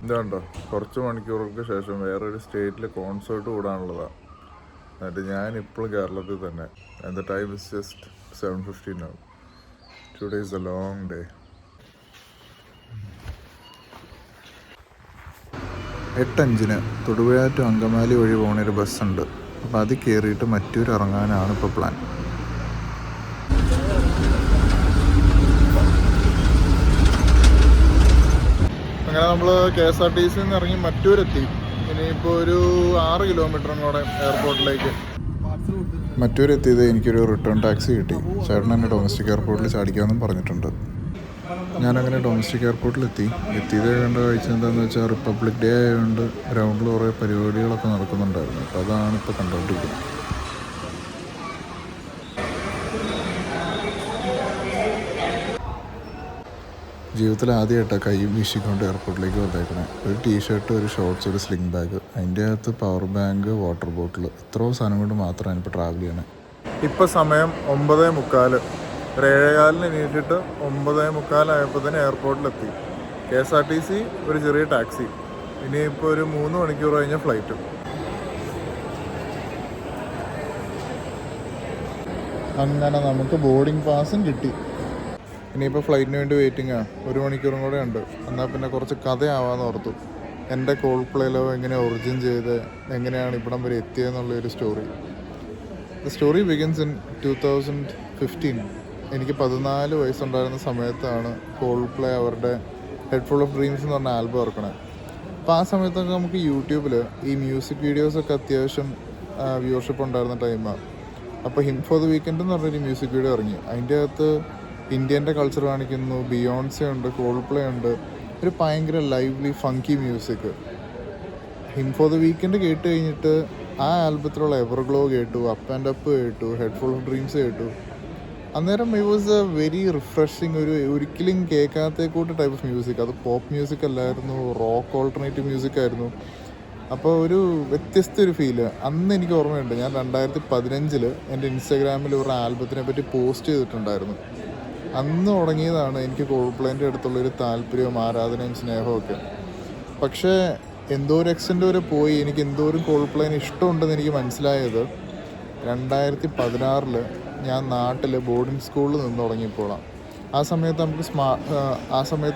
ഇതുണ്ടോ, കുറച്ച് മണിക്കൂറുകൾക്ക് ശേഷം വേറൊരു സ്റ്റേറ്റിൽ കോൺസേർട്ട് കൂടാനുള്ളതാണ്. എന്നിട്ട് ഞാനിപ്പോഴും കേരളത്തിൽ തന്നെ. And the time is just 7:15 now. Today is a long day. 8:05 Thodupuzha to Angamaly വഴി പോകുന്നൊരു ബസ്സുണ്ട്. അപ്പോൾ അത് കയറിയിട്ട് മറ്റൂർ ഇറങ്ങാനാണ് ഇപ്പോൾ പ്ലാൻ. അങ്ങനെ നമ്മൾ KSRTC ഇറങ്ങി മറ്റൂരെത്തി. ഇനിയിപ്പോൾ ഒരു 6 കിലോമീറ്ററും കൂടെ എയർപോർട്ടിലേക്ക്. മറ്റൂരെത്തിയത് എനിക്കൊരു റിട്ടേൺ ടാക്സി കിട്ടി. ചേട്ടൻ എന്നെ ഡൊമസ്റ്റിക് എയർപോർട്ടിൽ ചാടിക്കാമെന്നും പറഞ്ഞിട്ടുണ്ട്. ഞാനങ്ങനെ ഡൊമസ്റ്റിക് എത്തിയത് കണ്ട കാഴ്ച എന്താണെന്ന് വെച്ചാൽ റിപ്പബ്ലിക് ഡേ ആയതുകൊണ്ട് ഗ്രൗണ്ടിൽ കുറേ പരിപാടികളൊക്കെ നടക്കുന്നുണ്ടായിരുന്നു. അപ്പോൾ അതാണ് ഇപ്പോൾ കണ്ടുകൊണ്ടിരിക്കുന്നത്. ജീവിതത്തിൽ ആദ്യമായിട്ടാണ് കൈയും വീശിക്കൊണ്ട് എയർപോർട്ടിലേക്ക് വന്നേക്കണേ. ഒരു ടീഷർട്ട്, ഒരു ഷോർട്സ്, ഒരു സ്ലിംഗ് ബാഗ്, അതിൻ്റെ അകത്ത് പവർ ബാങ്ക്, വാട്ടർ ബോട്ടിൽ, ഇത്രയും സാധനം കൊണ്ട് മാത്രമാണ് ഇപ്പോൾ ട്രാവൽ ചെയ്യണേ. ഇപ്പോൾ സമയം 9:45. ഒരു 7:15 എണീറ്റിട്ട് 9:45 തന്നെ എയർപോർട്ടിലെത്തി. KSRTC, ഒരു ചെറിയ ടാക്സി. ഇനിയിപ്പോൾ ഒരു 3 മണിക്കൂർ കഴിഞ്ഞ ഫ്ലൈറ്റ്. അങ്ങനെ നമുക്ക് ബോർഡിംഗ് പാസും കിട്ടി. ഇനിയിപ്പോൾ ഫ്ലൈറ്റിന് വേണ്ടി വെയിറ്റിംഗാണ്. 1 മണിക്കൂറും കൂടെ ഉണ്ട്. എന്നാൽ പിന്നെ കുറച്ച് കഥയാവാമെന്ന് ഓർത്തു. എൻ്റെ കോൾപ്ലേയിലോ എങ്ങനെ ഒറിജിൻ ചെയ്ത് എങ്ങനെയാണ് ഇവിടം വരെ എത്തിയതെന്നുള്ളൊരു story. The story begins in 2015. എനിക്ക് 14 വയസ്സുണ്ടായിരുന്ന സമയത്താണ് കോൾപ്ലേ അവരുടെ ഹെഡ് ഫുൾ ഓഫ് ഡ്രീംസ് എന്ന് പറഞ്ഞ ആൽബം ഇറക്കണേ. അപ്പോൾ ആ സമയത്തൊക്കെ നമുക്ക് യൂട്യൂബിൽ ഈ മ്യൂസിക് വീഡിയോസൊക്കെ അത്യാവശ്യം വ്യൂവർഷിപ്പ് ഉണ്ടായിരുന്ന ടൈമാണ്. അപ്പോൾ ഹിം ഫോർ ദ വീക്കെൻഡ് എന്ന് പറഞ്ഞൊരു മ്യൂസിക് വീഡിയോ ഇറങ്ങി. അതിൻ്റെ അകത്ത് ഇന്ത്യൻ്റെ കൾച്ചർ കാണിക്കുന്നു. ബിയോൺസെ ഉണ്ട്, കോൾപ്ലേ ഉണ്ട്, ഒരു ഭയങ്കര lively funky music. Him for the weekend കേട്ട് കഴിഞ്ഞിട്ട് ആ ആൽബത്തിലുള്ള എവർഗ്ലോ കേട്ടു, അപ്പ് ആൻഡ് അപ്പ് കേട്ടു, ഹെഡ് ഫുൾ ഓഫ് ഡ്രീംസ് കേട്ടു. അന്നേരം it was A very refreshing, ഒരിക്കലും കേൾക്കാത്ത കൂട്ട് ടൈപ്പ് ഓഫ് മ്യൂസിക്. അത് പോപ്പ് മ്യൂസിക് അല്ലായിരുന്നു, റോക്ക് ഓൾട്ടർനേറ്റീവ് മ്യൂസിക് ആയിരുന്നു. അപ്പോൾ ഒരു വ്യത്യസ്ത ഒരു ഫീല് അന്ന് എനിക്ക് ഓർമ്മയുണ്ട്. ഞാൻ 2015 എൻ്റെ ഇൻസ്റ്റാഗ്രാമിൽ ഒരു ആൽബത്തിനെ പറ്റി പോസ്റ്റ് ചെയ്തിട്ടുണ്ടായിരുന്നു. അന്ന് തുടങ്ങിയതാണ് എനിക്ക് കോൾപ്ലേൻ്റെ അടുത്തുള്ളൊരു താല്പര്യവും ആരാധനയും സ്നേഹവും ഒക്കെ. പക്ഷേ എന്തോ ഒരു എക്സ്റ്റെൻ്റ് വരെ പോയി എനിക്ക് എന്തോരം കോൾപ്ലേന് ഇഷ്ടമുണ്ടെന്ന് എനിക്ക് മനസ്സിലായത് 2016 ഞാൻ നാട്ടിൽ ബോർഡിംഗ് സ്കൂളിൽ നിന്ന് തുടങ്ങിയപ്പോഴാണ്. ആ സമയത്ത്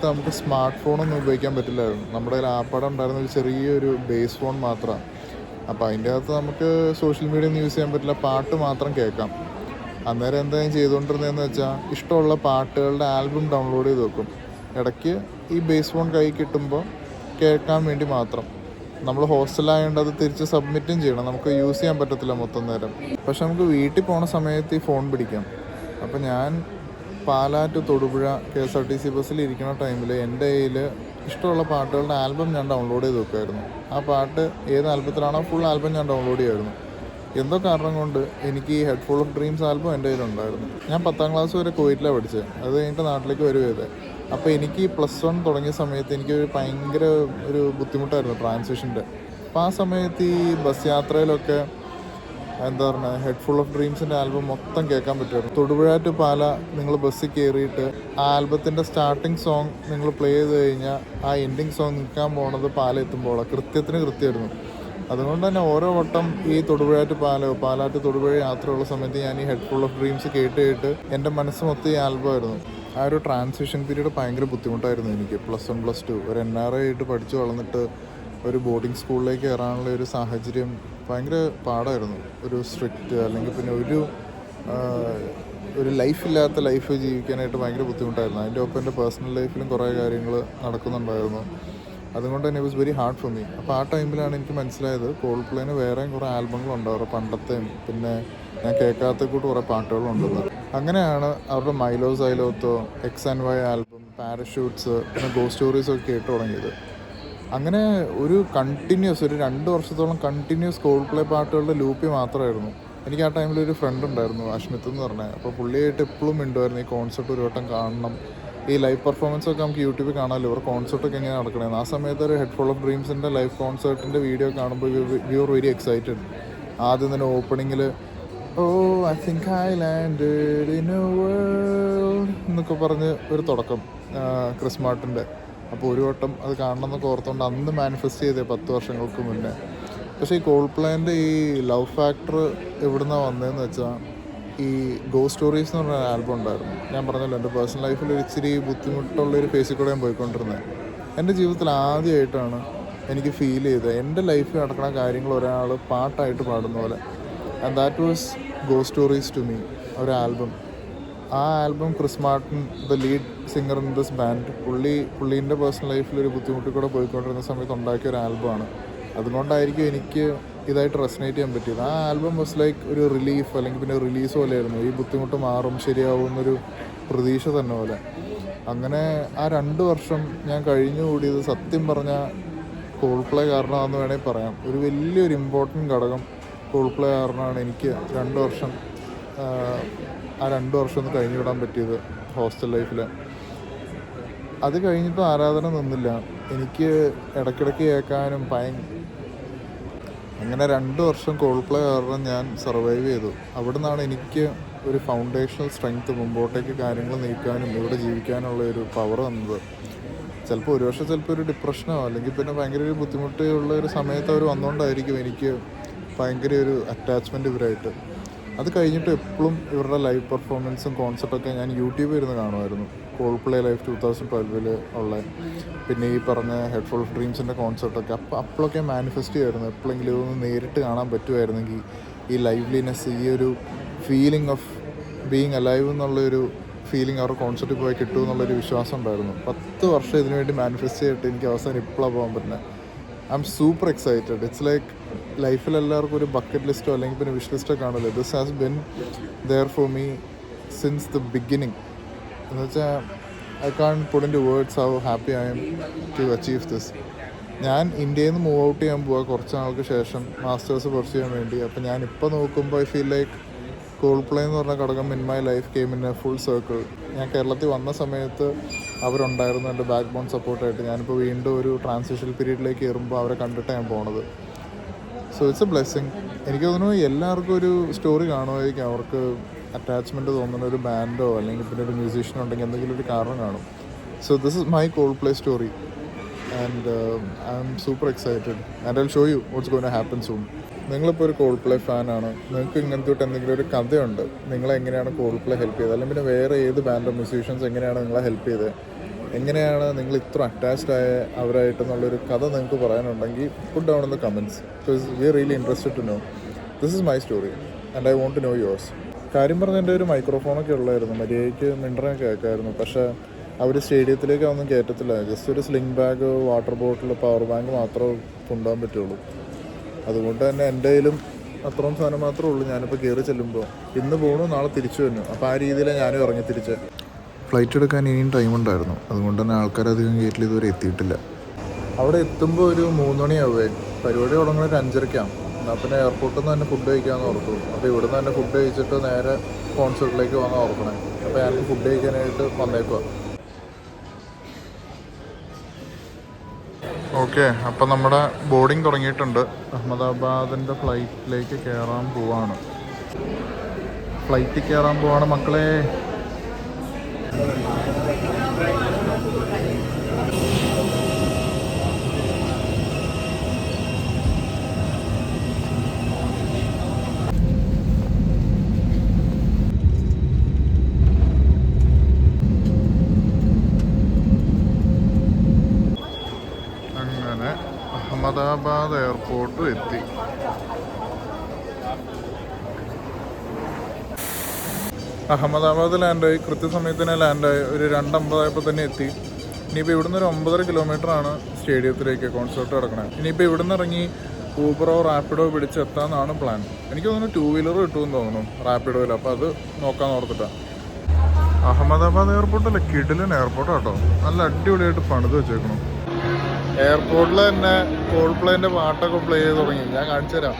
നമുക്ക് സ്മാർട്ട് ഫോണൊന്നും ഉപയോഗിക്കാൻ പറ്റില്ലായിരുന്നു. നമ്മുടെ കയ്യിൽ ആപ്പാടെ ഉണ്ടായിരുന്ന ഒരു ചെറിയൊരു ബേസ് ഫോൺ മാത്രമാണ്. അപ്പോൾ അതിൻ്റെ അകത്ത് നമുക്ക് സോഷ്യൽ മീഡിയ ഒന്നും യൂസ് ചെയ്യാൻ പറ്റില്ല, പാട്ട് മാത്രം കേൾക്കാം. അന്നേരം എന്താ ഞാൻ ചെയ്തുകൊണ്ടിരുന്നതെന്ന് വെച്ചാൽ ഇഷ്ടമുള്ള പാട്ടുകളുടെ ആൽബം ഡൗൺലോഡ് ചെയ്ത് വെക്കും. ഇടയ്ക്ക് ഈ ബേസ് ഫോൺ കൈ കിട്ടുമ്പോൾ കേൾക്കാൻ വേണ്ടി മാത്രം. നമ്മൾ ഹോസ്റ്റലായതുകൊണ്ട് അത് തിരിച്ച് സബ്മിറ്റും ചെയ്യണം, നമുക്ക് യൂസ് ചെയ്യാൻ പറ്റത്തില്ല മൊത്തം നേരം. പക്ഷെ നമുക്ക് വീട്ടിൽ പോണ സമയത്ത് ഈ ഫോൺ പിടിക്കാം. അപ്പോൾ ഞാൻ പാലാ ടു തൊടുപുഴ KSRTC ബസ്സിൽ ഇരിക്കുന്ന ടൈമിൽ എൻ്റെ കയ്യിൽ ഇഷ്ടമുള്ള പാട്ടുകളുടെ ആൽബം ഞാൻ ഡൗൺലോഡ് ചെയ്ത് വെക്കുമായിരുന്നു. ആ പാട്ട് ഏത് ആൽബത്തിലാണോ ഫുൾ ആൽബം ഞാൻ ഡൗൺലോഡ് ചെയ്യുമായിരുന്നു. എന്തോ കാരണം കൊണ്ട് എനിക്ക് ഈ head full of dreams album എൻ്റെ കയ്യിലുണ്ടായിരുന്നു. ഞാൻ 10ാം ക്ലാസ് വരെ കുവൈറ്റിലാണ് പഠിച്ചത്. അത് കഴിഞ്ഞിട്ട് നാട്ടിലേക്ക് വരുവേ. അപ്പോൾ എനിക്ക് +1 തുടങ്ങിയ സമയത്ത് എനിക്ക് ഭയങ്കര ഒരു ബുദ്ധിമുട്ടായിരുന്നു ട്രാൻസിഷൻ്റെ. അപ്പോൾ ആ സമയത്ത് ഈ ബസ് യാത്രയിലൊക്കെ എന്താ പറയുക, ഹെഡ് ഫുൾ ഓഫ് ഡ്രീംസിൻ്റെ ആൽബം മൊത്തം കേൾക്കാൻ പറ്റുമായിരുന്നു. തൊടുപുഴ ടു പാല നിങ്ങൾ ബസ്സിൽ കയറിയിട്ട് ആ ആൽബത്തിൻ്റെ സ്റ്റാർട്ടിങ് സോങ് നിങ്ങൾ പ്ലേ ചെയ്ത് കഴിഞ്ഞാൽ ആ എൻഡിങ് സോങ് നിൽക്കാൻ പോണത് പാല എത്തുമ്പോഴാണ്. കൃത്യമായിരുന്നു. അതുകൊണ്ട് തന്നെ ഓരോ വട്ടം ഈ തൊടുപുഴ ടു പാലാ ടു തൊടുപുഴ യാത്രയുള്ള സമയത്ത് ഞാൻ ഈ ഹെഡ് ഫുൾ ഓഫ് ഡ്രീംസ് കേട്ട് എൻ്റെ മനസ്സ് മൊത്തം ഈ ആൽബമായിരുന്നു. ആ ഒരു ട്രാൻസിഷൻ പീരീഡ് ഭയങ്കര ബുദ്ധിമുട്ടായിരുന്നു എനിക്ക്. +1 +2 ഒരു NRI ആയിട്ട് പഠിച്ചു വളർന്നിട്ട് ഒരു ബോർഡിംഗ് സ്കൂളിലേക്ക് കയറാനുള്ള ഒരു സാഹചര്യം ഭയങ്കര പാടായിരുന്നു. ഒരു സ്ട്രിക്റ്റ് അല്ലെങ്കിൽ പിന്നെ ഒരു ലൈഫില്ലാത്ത ലൈഫ് ജീവിക്കാനായിട്ട് ഭയങ്കര ബുദ്ധിമുട്ടായിരുന്നു. അതിൻ്റെ ഒപ്പം എൻ്റെ പേഴ്സണൽ ലൈഫിലും കുറേ കാര്യങ്ങൾ നടക്കുന്നുണ്ടായിരുന്നു. അതുകൊണ്ട് തന്നെ it was very hard for me. അപ്പോൾ ആ ടൈമിലാണ് എനിക്ക് മനസ്സിലായത് കോൾപ്ലേന് വേറെയും കുറേ ആൽബങ്ങളുണ്ട്, അവരുടെ പണ്ടത്തെയും പിന്നെ ഞാൻ കേൾക്കാത്ത കൂട്ട് കുറേ പാട്ടുകളുണ്ടെന്ന്. അങ്ങനെയാണ് അവരുടെ മൈലോ സൈലോത്തോ, XNY ആൽബം, പാരഷൂട്ട്സ്, പിന്നെ ഗോസ്റ്റ് സ്റ്റോറീസൊക്കെ കേട്ട് തുടങ്ങിയത്. അങ്ങനെ ഒരു 2 വർഷത്തോളം കണ്ടിന്യൂസ് കോൾപ്ലേ പാട്ടുകളുടെ ലൂപ്പി മാത്രമായിരുന്നു. എനിക്ക് ആ ടൈമിൽ ഒരു ഫ്രണ്ട് ഉണ്ടായിരുന്നു, അഷ്മിത്ത് എന്ന് പറഞ്ഞത്. അപ്പോൾ പുള്ളിയായിട്ട് എപ്പോഴും മിണ്ടുമായിരുന്നു ഈ കോൺസെർട്ട് ഒരു വട്ടം കാണണം, ഈ ലൈവ് പെർഫോമൻസൊക്കെ നമുക്ക് യൂട്യൂബിൽ കാണാമല്ലോ, ഇവർ കോൺസെർട്ടൊക്കെ എങ്ങനെ നടക്കണേന്ന്. ആ സമയത്ത് ഒരു ഹെഡ് ഫുൾ ഓഫ് ഡ്രീംസിൻ്റെ ലൈവ് കോൺസെർട്ടിൻ്റെ വീഡിയോ കാണുമ്പോൾ വി ആർ വെരി എക്സൈറ്റഡ്. ആദ്യം തന്നെ ഓപ്പണിങ്ങിൽ I think I landed in a world എന്നൊക്കെ പറഞ്ഞ് ഒരു തുടക്കം ക്രിസ് മാർട്ടിൻ്റെ. അപ്പോൾ ഒരു വട്ടം അത് കാണണമെന്നൊക്കെ ഓർത്തുകൊണ്ട് അന്ന് മാനിഫെസ്റ്റ് ചെയ്തേ 10 വർഷങ്ങൾക്ക് മുന്നേ. പക്ഷേ ഈ കോൾപ്ലേൻ്റെ ഈ ലവ് ഫാക്ടർ എവിടുന്നാണ് വന്നതെന്ന് വെച്ചാൽ, ഈ ഗോ സ്റ്റോറീസ് എന്ന് പറഞ്ഞ ആൽബം ഉണ്ടായിരുന്നു. ഞാൻ പറഞ്ഞല്ലോ എൻ്റെ പേഴ്സണൽ ലൈഫിൽ ഒരു ഇച്ചിരി ബുദ്ധിമുട്ടുള്ളൊരു ഫേസിൽ കൂടെ ഞാൻ പോയിക്കൊണ്ടിരുന്നത്. എൻ്റെ ജീവിതത്തിൽ ആദ്യമായിട്ടാണ് എനിക്ക് ഫീൽ ചെയ്തത് എൻ്റെ ലൈഫിൽ നടക്കുന്ന കാര്യങ്ങൾ ഒരാൾ പാട്ടായിട്ട് പാടുന്ന പോലെ. ആൻഡ് ദാറ്റ് വാസ് ഗോ സ്റ്റോറീസ് ടു മീ, ഒരു ആൽബം. ആ album Chris Martin, the lead singer in this band, പുള്ളീൻ്റെ പേഴ്സണൽ ലൈഫിൽ ഒരു ബുദ്ധിമുട്ടിൽ കൂടെ പോയിക്കൊണ്ടിരുന്ന സമയത്ത് ഉണ്ടാക്കിയ ഒരു ആൽബമാണ്. അതുകൊണ്ടായിരിക്കും എനിക്ക് ഇതായിട്ട് റെസനേറ്റ് ചെയ്യാൻ പറ്റിയത്. ആ ആൽബം വാസ് ലൈക്ക് ഒരു റിലീഫ്, അല്ലെങ്കിൽ പിന്നെ റിലീസ് പോലെയായിരുന്നു. ഈ ബുദ്ധിമുട്ട് മാറും, ശരിയാവും എന്നൊരു പ്രതീക്ഷ തന്നെ പോലെ. അങ്ങനെ ആ 2 വർഷം ഞാൻ കഴിഞ്ഞുകൂടിയത് സത്യം പറഞ്ഞാൽ കോൾപ്ലേ കാരണമാണെന്ന് വേണമെങ്കിൽ പറയാം. ഒരു വലിയൊരു ഇമ്പോർട്ടൻറ്റ് ഘടകം കോൾപ്ലേ കാരണമാണ് എനിക്ക് 2 വർഷം ആ 2 വർഷം ഒന്ന് കഴിഞ്ഞു വിടാൻ പറ്റിയത് ഹോസ്റ്റൽ ലൈഫിൽ. അത് കഴിഞ്ഞിട്ടും ആരാധന നിന്നില്ല. എനിക്ക് ഇടയ്ക്കിടയ്ക്ക് കേൾക്കാനും അങ്ങനെ 2 വർഷം കോൾപ്ലേ കാരണം ഞാൻ സർവൈവ് ചെയ്തു. അവിടെ നിന്നാണ് എനിക്ക് ഒരു ഫൗണ്ടേഷണൽ സ്ട്രെങ്ത്, മുമ്പോട്ടേക്ക് കാര്യങ്ങൾ നീക്കാനും ഇവിടെ ജീവിക്കാനുള്ള ഒരു പവർ വന്നത്. ചിലപ്പോൾ ഒരു വർഷം ചിലപ്പോൾ ഒരു ഡിപ്രഷനോ അല്ലെങ്കിൽ പിന്നെ ഭയങ്കര ഒരു ബുദ്ധിമുട്ടുള്ള ഒരു സമയത്ത് അവർ വന്നുകൊണ്ടായിരിക്കും എനിക്ക് ഭയങ്കര ഒരു അറ്റാച്ച്മെൻറ്റ് ഇവരായിട്ട്. അത് കഴിഞ്ഞിട്ട് എപ്പോഴും ഇവരുടെ ലൈവ് പെർഫോമൻസും കോൺസെർട്ടൊക്കെ ഞാൻ യൂട്യൂബിൽ ഇരുന്ന് കാണുമായിരുന്നു. കോൾപ്ലേ ലൈവ് 2012 ഉള്ള, പിന്നെ ഈ പറഞ്ഞ ഹെഡ് ഫുൾ ഓഫ് ഡ്രീംസിൻ്റെ കോൺസെർട്ടൊക്കെ അപ്പോഴൊക്കെ മാനിഫെസ്റ്റ് ചെയ്യുമായിരുന്നു. എപ്പോഴെങ്കിലും ഇതൊന്ന് നേരിട്ട് കാണാൻ പറ്റുമായിരുന്നെങ്കിൽ ഈ ലൈവ്ലിനെസ്, ഈ ഒരു ഫീലിംഗ് ഓഫ് ബീയിങ് അലൈവ് എന്നുള്ളൊരു ഫീലിംഗ് അവരുടെ കോൺസെർട്ടിൽ പോയി കിട്ടുമെന്നുള്ളൊരു വിശ്വാസം ഉണ്ടായിരുന്നു. 10 വർഷം ഇതിനു വേണ്ടി മാനിഫെസ്റ്റ് ചെയ്തിട്ട് എനിക്ക് അവസാനം ഇപ്പോഴാണ് പോകാൻ പറ്റുന്നത്. I am super excited. It's like ലൈഫിൽ എല്ലാവർക്കും ഒരു ബക്കറ്റ് ലിസ്റ്റോ അല്ലെങ്കിൽ പിന്നെ വിഷ് ലിസ്റ്റോ കാണുമല്ലോ. This has been there for me since the beginning. എന്ന് വെച്ചാൽ I can put into words how happy I am to achieve this. ഞാൻ ഇന്ത്യയിൽ നിന്ന് മൂവ് ഔട്ട് ചെയ്യാൻ പോവുക കുറച്ച് നാൾക്ക് ശേഷം മാസ്റ്റേഴ്സ് പെർസ്യൂ ചെയ്യാൻ വേണ്ടി. അപ്പോൾ ഞാനിപ്പോൾ നോക്കുമ്പോൾ ഐ ഫീൽ ലൈക്ക് കോൾപ്ലേ എന്ന് പറഞ്ഞ ഘടകം in my life came in A full circle. ഞാൻ കേരളത്തിൽ വന്ന സമയത്ത് അവരുണ്ടായിരുന്നു എൻ്റെ ബാക്ക് ബോൺ സപ്പോർട്ടായിട്ട്. ഞാനിപ്പോൾ വീണ്ടും ഒരു ട്രാൻസിഷൻ പീരീഡിലേക്ക് കയറുമ്പോൾ അവരെ കണ്ടിട്ടാണ് ഞാൻ പോണത്. So it's A blessing. എനിക്ക് തോന്നുന്നു എല്ലാവർക്കും ഒരു സ്റ്റോറി കാണുമായിരിക്കും. അവർക്ക് അറ്റാച്ച്മെൻറ്റ് തോന്നുന്ന ഒരു ബാൻഡോ അല്ലെങ്കിൽ പിന്നെ ഒരു മ്യൂസീഷ്യനോ ഉണ്ടെങ്കിൽ എന്തെങ്കിലും ഒരു കാരണം കാണും. So this is my Coldplay story and I am super excited and I will show you what's going to happen soon. നിങ്ങളിപ്പോൾ ഒരു കോൾപ്ലേ ഫാനാണ്, നിങ്ങൾക്ക് ഇങ്ങനത്തെ എന്തെങ്കിലും ഒരു കഥയുണ്ട്, നിങ്ങളെങ്ങനെയാണ് കോൾപ്ലേ ഹെൽപ്പ് ചെയ്തത്, അല്ലെങ്കിൽ പിന്നെ വേറെ ഏത് ബാൻഡോ മ്യൂസീഷ്യൻസ് എങ്ങനെയാണ് നിങ്ങളെ ഹെൽപ്പ് ചെയ്തത്, എങ്ങനെയാണ് നിങ്ങൾ ഇത്ര അറ്റാച്ച്ഡ് ആയ അവരായിട്ടെന്നുള്ളൊരു കഥ നിങ്ങൾക്ക് പറയാനുണ്ടെങ്കിൽ put down in the comments, because we are really interested to know. This is my story and I want to know yours. കാര്യം പറഞ്ഞാൽ എൻ്റെ ഒരു മൈക്രോഫോണൊക്കെ ഉള്ളായിരുന്നു, മര്യാദയ്ക്ക് മിണ്ടറൊക്കെ കേൾക്കായിരുന്നു. പക്ഷേ അവർ സ്റ്റേഡിയത്തിലേക്ക് ഒന്നും കയറ്റത്തില്ല. ജസ്റ്റ് ഒരു sling bag, water bottle, power bank മാത്രമേ കൊണ്ടുപോകാൻ പറ്റുള്ളൂ. അതുകൊണ്ട് തന്നെ എൻ്റെ കയ്യിലും അത്രയും സാധനം മാത്രമേ ഉള്ളൂ. ഞാനിപ്പോൾ കയറി ചെല്ലുമ്പോൾ ഇന്ന് പോകണു, നാളെ തിരിച്ചു വന്നു. അപ്പോൾ ആ രീതിയിലാണ് ഞാനും ഇറങ്ങി തിരിച്ച്. ഫ്ലൈറ്റ് എടുക്കാൻ ഇനിയും ടൈം ഉണ്ടായിരുന്നു. അതുകൊണ്ട് തന്നെ ആൾക്കാരധികം ഗേറ്റിൽ ഇതുവരെ എത്തിയിട്ടില്ല. അവിടെ എത്തുമ്പോൾ ഒരു 3 മണിയാവേ. പരിപാടി തുടങ്ങുന്നത് 5:30-ക്കാണ്. എന്നാൽ പിന്നെ എയർപോർട്ടിൽ നിന്ന് തന്നെ ഫുഡ് കഴിക്കാമെന്ന് ഓർത്തു. അപ്പോൾ ഇവിടെ നിന്ന് തന്നെ ഫുഡ് കഴിച്ചിട്ട് നേരെ കോൺസേർട്ടിലേക്ക് വന്നാൽ ഓർക്കണേ. അപ്പോൾ ഞാനൊക്കെ ഫുഡ് കഴിക്കാനായിട്ട് വന്നേക്കുക. ഓക്കെ, അപ്പം നമ്മുടെ ബോർഡിങ് തുടങ്ങിയിട്ടുണ്ട്. അഹമ്മദാബാദിൻ്റെ ഫ്ലൈറ്റിലേക്ക് കയറാൻ പോവാണ്. ഫ്ലൈറ്റിൽ കയറാൻ പോവാണ് മക്കളെ. അഹമ്മദാബാദ് എയർപോർട്ടും എത്തി. അഹമ്മദാബാദ് ലാൻഡായി. കൃത്യസമയത്തിന് ലാൻഡായി. ഒരു 2:50 തന്നെ എത്തി. ഇനിയിപ്പോൾ ഇവിടുന്ന് ഒരു 9.5 കിലോമീറ്ററാണ് സ്റ്റേഡിയത്തിലേക്ക് കോൺസേർട്ട് കിടക്കണേ. ഇനിയിപ്പോൾ ഇവിടുന്ന് ഇറങ്ങി ഊബറോ റാപ്പിഡോ പിടിച്ച് എത്താമെന്നാണ് പ്ലാൻ. എനിക്ക് തോന്നുന്നു 2 വീലർ കിട്ടുമെന്ന് തോന്നുന്നു റാപ്പിഡോയിൽ. അപ്പോൾ അത് നോക്കാൻ ഓർത്തിട്ടാണ്. അഹമ്മദാബാദ് എയർപോർട്ടല്ലേ, കിടിലൻ എയർപോർട്ടാട്ടോ. നല്ല അടിപൊളിയായിട്ട് പണിത് വെച്ചേക്കണം. എയർപോർട്ടിൽ തന്നെ കോൾപ്ലേൻ്റെ പാട്ടൊക്കെ പ്ലേ ചെയ്ത് തുടങ്ങി. ഞാൻ കാണിച്ചു തരാം.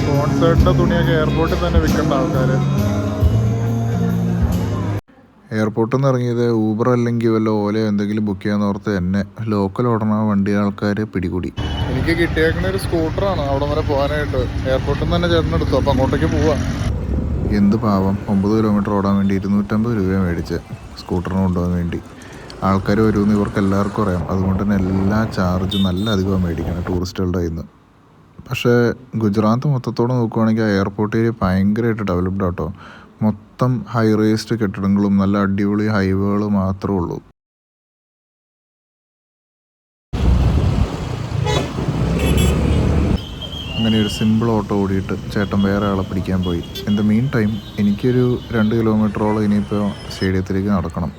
കോൺസേർട്ടിൻ്റെ തുണിയൊക്കെ എയർപോർട്ടിൽ തന്നെ വിൽക്കേണ്ട ആൾക്കാർ. എയർപോർട്ടിൽ നിന്ന് ഇറങ്ങിയത് ഊബർ അല്ലെങ്കിൽ വല്ല ഓലയോ എന്തെങ്കിലും ബുക്ക് ചെയ്യാന്ന് ഓർത്ത് എന്നെ ലോക്കൽ ഓടണ വണ്ടി ആൾക്കാർ പിടികൂടി. എനിക്ക് കിട്ടിയേക്കുന്ന ഒരു സ്കൂട്ടറാണ് അവിടെ വരെ പോകാനായിട്ട്. എയർപോർട്ടിൽ നിന്ന് തന്നെ ചേട്ടൻ എടുത്തു. അപ്പോൾ അങ്ങോട്ടേക്ക് പോവാം. എന്ത് പാവം, 9 കിലോമീറ്റർ ഓടാൻ വേണ്ടി 250 രൂപ മേടിച്ച് സ്കൂട്ടറിന് കൊണ്ടുപോകാൻ വേണ്ടി. ആൾക്കാർ വരുമെന്ന് ഇവർക്ക് എല്ലാവർക്കും അറിയാം. അതുകൊണ്ട് തന്നെ എല്ലാ ചാർജും നല്ല അധികം മേടിക്കണം ടൂറിസ്റ്റുകളുടെ കയ്യിൽ നിന്ന്. പക്ഷേ ഗുജറാത്ത് മൊത്തത്തോടെ നോക്കുവാണെങ്കിൽ ആ എയർപോർട്ട് ഏരിയ ഭയങ്കരമായിട്ട് ഡെവലപ്ഡ് ആട്ടോ. മൊത്തം ഹൈ റേസ്ഡ് കെട്ടിടങ്ങളും നല്ല അടിപൊളി ഹൈവേകൾ മാത്രമേ ഉള്ളൂ. അങ്ങനെ ഒരു സിമ്പിൾ ഓട്ടോ ഓടിയിട്ട് ചേട്ടൻ വേറെ ആളെ പിടിക്കാൻ പോയി. ഇൻ ദ മീൻ ടൈം എനിക്കൊരു 2 കിലോമീറ്ററോളം ഇനിയിപ്പോൾ സ്റ്റേഡിയത്തിലേക്ക് നടക്കണം.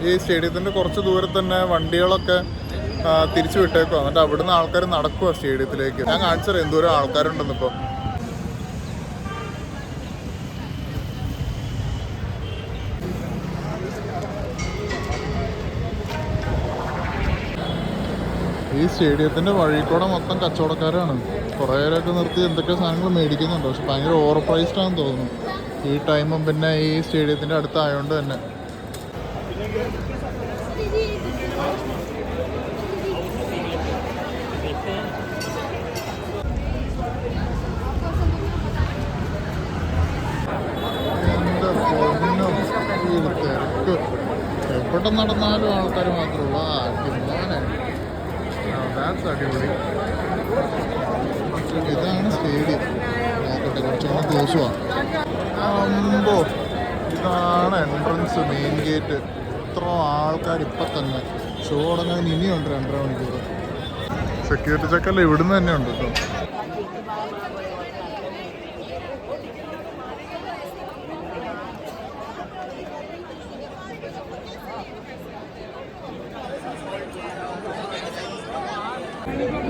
ഈ സ്റ്റേഡിയത്തിൻ്റെ കുറച്ച് ദൂരത്ത് തന്നെ വണ്ടികളൊക്കെ തിരിച്ചു വിട്ടേക്കുക. എന്നിട്ട് അവിടുന്ന് ആൾക്കാർ നടക്കുക സ്റ്റേഡിയത്തിലേക്ക്. ഞാൻ കാണിച്ചത് എന്തോരം ആൾക്കാരുണ്ടെന്ന്. ഇപ്പോൾ ഈ സ്റ്റേഡിയത്തിൻ്റെ വഴിക്കൂടെ മൊത്തം കച്ചവടക്കാരാണ്. കുറേ പേരൊക്കെ നിർത്തി എന്തൊക്കെ സാധനങ്ങൾ മേടിക്കുന്നുണ്ട്. പക്ഷെ ഭയങ്കര ഓവർ പ്രൈസ്ഡ് ആണെന്ന് തോന്നുന്നു ഈ ടൈമും. പിന്നെ ഈ സ്റ്റേഡിയത്തിൻ്റെ അടുത്തായതുകൊണ്ട് തന്നെ തിരക്ക്. എവിടെ നടന്നാലും ആൾക്കാർ മാത്രമുള്ള അടിപൊളി. ഇതാണ് സ്റ്റേഡിയം. നോക്കട്ടെ, കുറച്ചുകൂടെ ക്ലോസുമാണ്. അമ്പോ, ഇതാണ് എൻട്രൻസ്, മെയിൻ ഗേറ്റ്. ഇത്ര ആൾക്കാർ ഇപ്പം തന്നെ. ഷോ തുടങ്ങാൻ ഇനിയുണ്ട് 2.5 മണിക്കൂർ. സെക്യൂരിറ്റി ചെക്കല്ല ഇവിടുന്ന് തന്നെ ഉണ്ട് കേട്ടോ.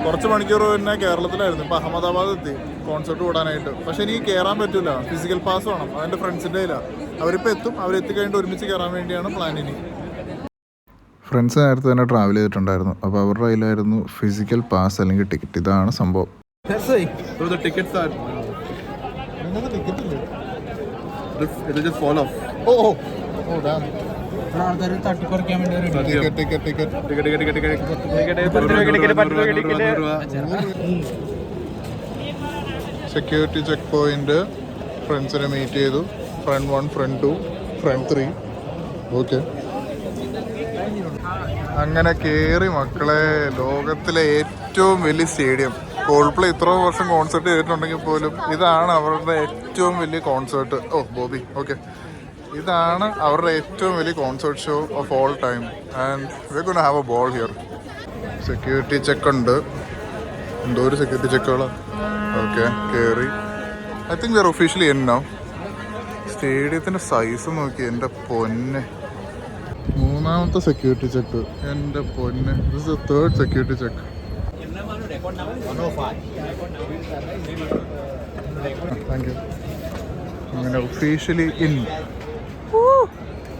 കുറച്ച് മണിക്കൂർ പിന്നെ കേരളത്തിലായിരുന്നു. ഇപ്പോൾ അഹമ്മദാബാദ് എത്തി കോൺസെർട്ട് കൂടാനായിട്ട്. പക്ഷെ എനിക്ക് കയറാൻ പറ്റില്ല, ഫിസിക്കൽ പാസ് വേണം. അതിൻ്റെ ഫ്രണ്ട്സിൻ്റെ കയ്യിലാണ്. അവരിപ്പോൾ എത്തും. അവരെത്തിക്കഴിഞ്ഞിട്ട് ഒരുമിച്ച് കയറാൻ വേണ്ടിയാണ് പ്ലാൻ. ഇനി ഫ്രണ്ട്സ് നേരത്തെ തന്നെ ട്രാവൽ ചെയ്തിട്ടുണ്ടായിരുന്നു. അപ്പോൾ അവരുടെ കയ്യിലായിരുന്നു ഫിസിക്കൽ പാസ് അല്ലെങ്കിൽ ടിക്കറ്റ്. ഇതാണ് സംഭവം. തട്ടിപ്പറിക്കാൻ വേണ്ടി സെക്യൂരിറ്റി ചെക്ക് പോയിന്റ്. ഫ്രണ്ട്സിനെ മീറ്റ് ചെയ്തു. Friend 1, friend 2, friend 3. ഓക്കെ, അങ്ങനെ കയറി മക്കളെ. ലോകത്തിലെ ഏറ്റവും വലിയ സ്റ്റേഡിയം. കോൾപ്ലേ ഇത്ര വർഷം കോൺസെർട്ട് ചെയ്തിട്ടുണ്ടെങ്കിൽ പോലും ഇതാണ് അവരുടെ ഏറ്റവും വലിയ കോൺസെർട്ട്. ഓ ബോബി, ഓക്കെ. ഇതാണ് അവരുടെ ഏറ്റവും വലിയ concert show of all time. And we gonna have a ball here. Security check ഉണ്ട്. എന്തോ ഒരു സെക്യൂരിറ്റി ചെക്കുകളാണ്. ഓക്കെ, കയറി. I think we are officially in now. സ്റ്റേഡിയത്തിൻ്റെ സൈസ് നോക്കി, എൻ്റെ പൊന്നെ. 3ാമത്തെ സെക്യൂരിറ്റി ചെക്ക്, എൻ്റെ പൊന്നെ. This is the 3rd security check. Thank you. അങ്ങനെ ഒഫീഷ്യലി ഇൻ.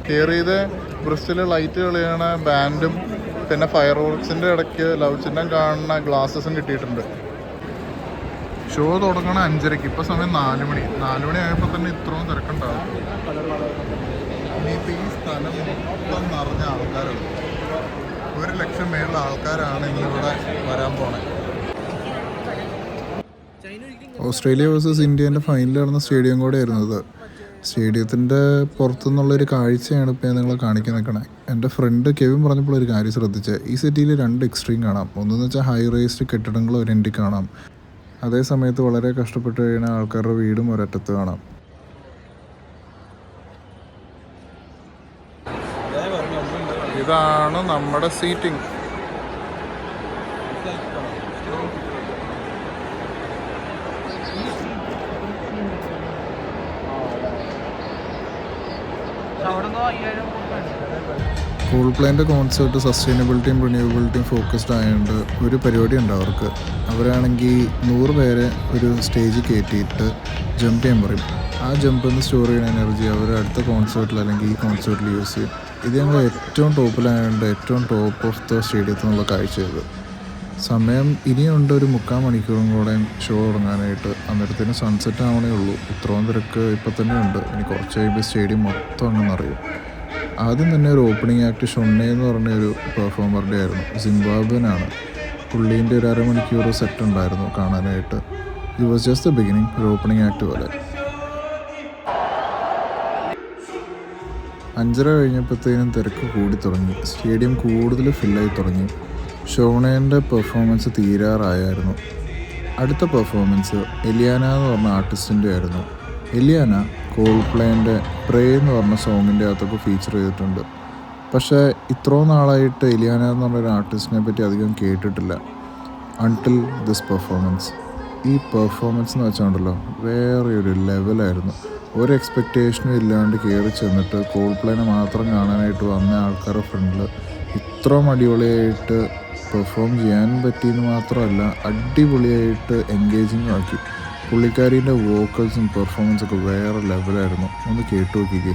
കയറിയത് ബ്രിസ്റ്റൽ ലൈറ്റ് കളിയാണ് ബാൻഡും പിന്നെ ഫയർ വർക്സിൻ്റെ ഇടയ്ക്ക് ലവ് ചിഹ്നം കാണുന്ന ഗ്ലാസസും കിട്ടിയിട്ടുണ്ട്. ഷോ തുടങ്ങണ 5:30. ഇപ്പോൾ സമയം 4 മണി. 4 മണി ആയപ്പോൾ തന്നെ ഇത്രയും തിരക്കുണ്ടാവും. ഇനിയിപ്പോൾ ഈ സ്ഥലം മൊത്തം നിറഞ്ഞ ആൾക്കാരാണ്. 1 ലക്ഷം മേലുള്ള ആൾക്കാരാണ് ഇന്നിവിടെ വരാൻ പോണത്. ഓസ്ട്രേലിയ വേഴ്സസ് ഇന്ത്യൻ്റെ ഫൈനൽ നടന്ന സ്റ്റേഡിയം കൂടെ ആയിരുന്നത്. സ്റ്റേഡിയത്തിൻ്റെ പുറത്തുനിന്നുള്ളൊരു കാഴ്ചയാണ് ഇപ്പോൾ ഞാൻ നിങ്ങളെ കാണിക്കാൻ നിൽക്കണേ. എൻ്റെ ഫ്രണ്ട് കെവിൻ പറഞ്ഞപ്പോൾ ഒരു കാര്യം ശ്രദ്ധിച്ചത്, ഈ സിറ്റിയിൽ 2 എക്സ്ട്രീം കാണാം. ഒന്നെന്ന് വെച്ചാൽ ഹൈ റേസ്ഡ് കെട്ടിടങ്ങൾ ഒരെൻഡിൽ കാണാം. അതേ സമയത്ത് വളരെ കഷ്ടപ്പെട്ട് കഴിയുന്ന ആൾക്കാരുടെ വീടും ഒരറ്റത്ത് കാണാം. ഇതാണ് നമ്മുടെ സീറ്റിംഗ്. കോൾപ്ലേൻ്റെ കോൺസെർട്ട് സസ്റ്റൈനബിലിറ്റിയും റിന്യൂവബിലിറ്റിയും ഫോക്കസ്ഡ് ആയതുകൊണ്ട് ഒരു പരിപാടി ഉണ്ട് അവർക്ക്. അവരാണെങ്കിൽ 100 പേരെ ഒരു സ്റ്റേജിൽ കയറ്റിയിട്ട് ജമ്പ് ചെയ്യാൻ പറയും. ആ ജമ്പിൽ നിന്ന് സ്റ്റോർ ചെയ്യുന്ന എനർജി അവർ അടുത്ത കോൺസെർട്ടിൽ അല്ലെങ്കിൽ ഈ കോൺസെർട്ടിൽ യൂസ് ചെയ്യും. ഇത് ഞങ്ങൾ ഏറ്റവും ടോപ്പിലായതുകൊണ്ട് ഏറ്റവും ടോപ്പ് ഓഫ് ദ സ്റ്റേഡിയത്തിൽ നിന്നുള്ള കാഴ്ചയത്. സമയം ഇനിയുണ്ട് ഒരു 3/4 മണിക്കൂറും കൂടെ ഷോ തുടങ്ങാനായിട്ട്. അന്നേരത്തിന് സൺസെറ്റ് ആവണേ ഉള്ളൂ. ഇത്രയും തിരക്ക് ഇപ്പം തന്നെ ഉണ്ട്. ഇനി കുറച്ച് കഴിയുമ്പോൾ സ്റ്റേഡിയം മൊത്തം അങ്ങ് നിറയും. ആദ്യം തന്നെ ഒരു ഓപ്പണിംഗ് ആക്ട് ഷൊണ്ണെ എന്ന് പറഞ്ഞ ഒരു പെർഫോമറുടെ ആയിരുന്നു. സിംബാബ്വനാണ്. പുള്ളീൻ്റെ ഒരു അരമണിക്കൂർ സെറ്റ് ഉണ്ടായിരുന്നു കാണാനായിട്ട്. It was just the beginning, ഒരു ഓപ്പണിംഗ് ആക്ട് പോലെ. 5:30 കഴിഞ്ഞപ്പോഴത്തേനും തിരക്ക് കൂടി തുടങ്ങി. സ്റ്റേഡിയം കൂടുതൽ ഫില്ലായി തുടങ്ങി. ഷോണേൻ്റെ പെർഫോമൻസ് തീരാറായിരുന്നു. അടുത്ത പെർഫോമൻസ് എലിയാന എന്ന് പറഞ്ഞ ആർട്ടിസ്റ്റിൻ്റെ ആയിരുന്നു. എലിയാന കോൾപ്ലേൻ്റെ പ്രേ എന്ന് പറഞ്ഞ സോങ്ങിൻ്റെ അകത്തൊക്കെ ഫീച്ചർ ചെയ്തിട്ടുണ്ട്. പക്ഷേ ഇത്രയും നാളായിട്ട് എലിയാന എന്ന് പറഞ്ഞൊരു ആർട്ടിസ്റ്റിനെ പറ്റി അധികം കേട്ടിട്ടില്ല അൺടിൽ ദിസ് പെർഫോമൻസ്. ഈ പെർഫോമൻസ് എന്ന് വെച്ചാണ്ടല്ലോ വേറെ ഒരു ലെവലായിരുന്നു. ഒരു എക്സ്പെക്റ്റേഷനും ഇല്ലാണ്ട് കയറി ചെന്നിട്ട് കോൾപ്ലേനെ മാത്രം കാണാനായിട്ട് വന്ന ആൾക്കാരുടെ ഫ്രണ്ടിൽ ഇത്രയും അടിപൊളിയായിട്ട് പെർഫോം ചെയ്യാൻ പറ്റിയെന്ന് മാത്രമല്ല, അടിപൊളിയായിട്ട് എൻഗേജിങ് ആക്കി. പുള്ളിക്കാരീൻ്റെ വോക്കൽസും പെർഫോമൻസൊക്കെ വേറെ ലെവലായിരുന്നു. ഒന്ന് കേട്ടു നോക്കിക്കേ.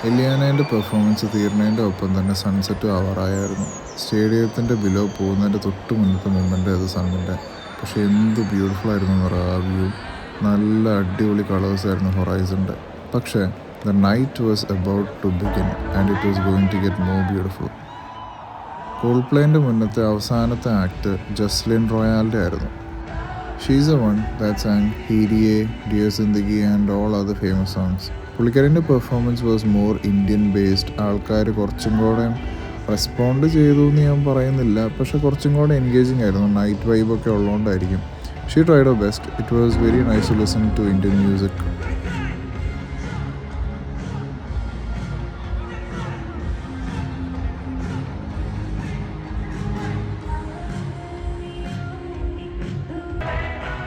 എലിയാനേൻ്റെ പെർഫോമൻസ് തീർന്നതിൻ്റെ ഒപ്പം തന്നെ സൺസെറ്റ് ആവാറായിരുന്നു. സ്റ്റേഡിയത്തിൻ്റെ ബിലോ പോകുന്നതിൻ്റെ തൊട്ട് മുന്നത്തെ മൊമെൻ്റ് അത് സണ്ണിൻ്റെ. പക്ഷേ എന്ത് ബ്യൂട്ടിഫുൾ ആയിരുന്നു എന്ന് പറയുക. ആ വ്യൂ നല്ല അടിപൊളി കളേഴ്സ് ആയിരുന്നു ഹൊറൈസൻ്റെ. പക്ഷേ the night was about to begin and it was going to get more beautiful. കോൾപ്ലേൻ്റെ മുന്നത്തെ അവസാനത്തെ ആക്ട് ജസ്ലിൻ റോയാലിൻ്റെ ആയിരുന്നു. She's a one that sang Heeriye, dear Zindagi and all other famous songs. പുള്ളിക്കാരിൻ്റെ performance was more Indian based. ആൾക്കാർ കുറച്ചും കൂടെ respond ചെയ്തു എന്ന് ഞാൻ പറയുന്നില്ല, പക്ഷെ കുറച്ചും കൂടെ എൻഗേജിങ് ആയിരുന്നു. നൈറ്റ് വൈബൊക്കെ ഉള്ളതുകൊണ്ടായിരിക്കും. She tried her best. It was very nice to listen to Indian music.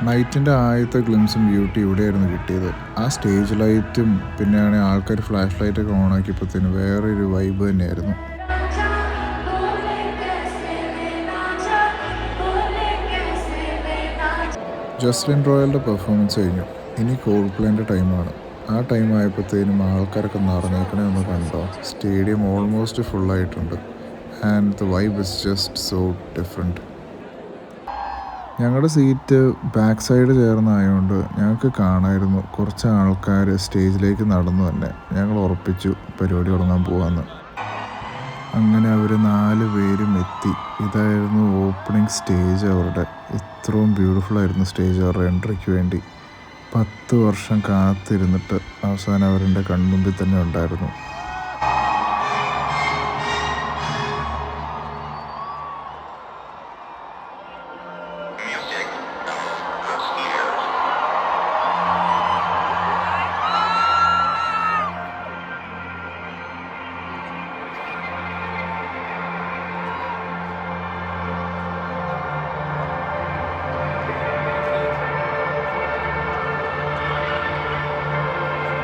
നൈറ്റിൻ്റെ ആദ്യത്തെ ഗ്ലിംസും ബ്യൂട്ടി ഇവിടെയായിരുന്നു കിട്ടിയത്. ആ സ്റ്റേജ് ലൈറ്റും പിന്നെയാണ് ആൾക്കാർ ഫ്ലാഷ് ലൈറ്റൊക്കെ ഓണാക്കിയപ്പോഴത്തേന് വേറൊരു വൈബ് തന്നെയായിരുന്നു. ജസ്ലിൻ റോയലിൻ്റെ പെർഫോമൻസ് കഴിഞ്ഞു. ഇനി കോൾപ്ലേൻ്റെ ടൈമാണ്. ആ ടൈം ആയപ്പോഴത്തേനും ആൾക്കാരൊക്കെ നിറഞ്ഞേക്കണേ ഒന്ന് കണ്ടോ. സ്റ്റേഡിയം ഓൾമോസ്റ്റ് ഫുള്ളായിട്ടുണ്ട്. And the vibe is just so different. ഞങ്ങളുടെ സീറ്റ് ബാക്ക് സൈഡ് ചേർന്നായതുകൊണ്ട് ഞങ്ങൾക്ക് കാണാമായിരുന്നു കുറച്ച് ആൾക്കാർ സ്റ്റേജിലേക്ക് നടന്നു തന്നെ. ഞങ്ങൾ ഉറപ്പിച്ചു പരിപാടി തുടങ്ങാൻ പോകാമെന്ന്. അങ്ങനെ അവർ 4 പേരും എത്തി. ഇതായിരുന്നു ഓപ്പണിംഗ് സ്റ്റേജ് അവരുടെ. ഇത്രയും ബ്യൂട്ടിഫുള്ളായിരുന്നു സ്റ്റേജ് അവരുടെ എൻട്രിക്ക് വേണ്ടി. 10 വർഷം കാത്തിരുന്നിട്ട് അവസാനം അവരുടെ കൺമുമ്പിൽ തന്നെ ഉണ്ടായിരുന്നു.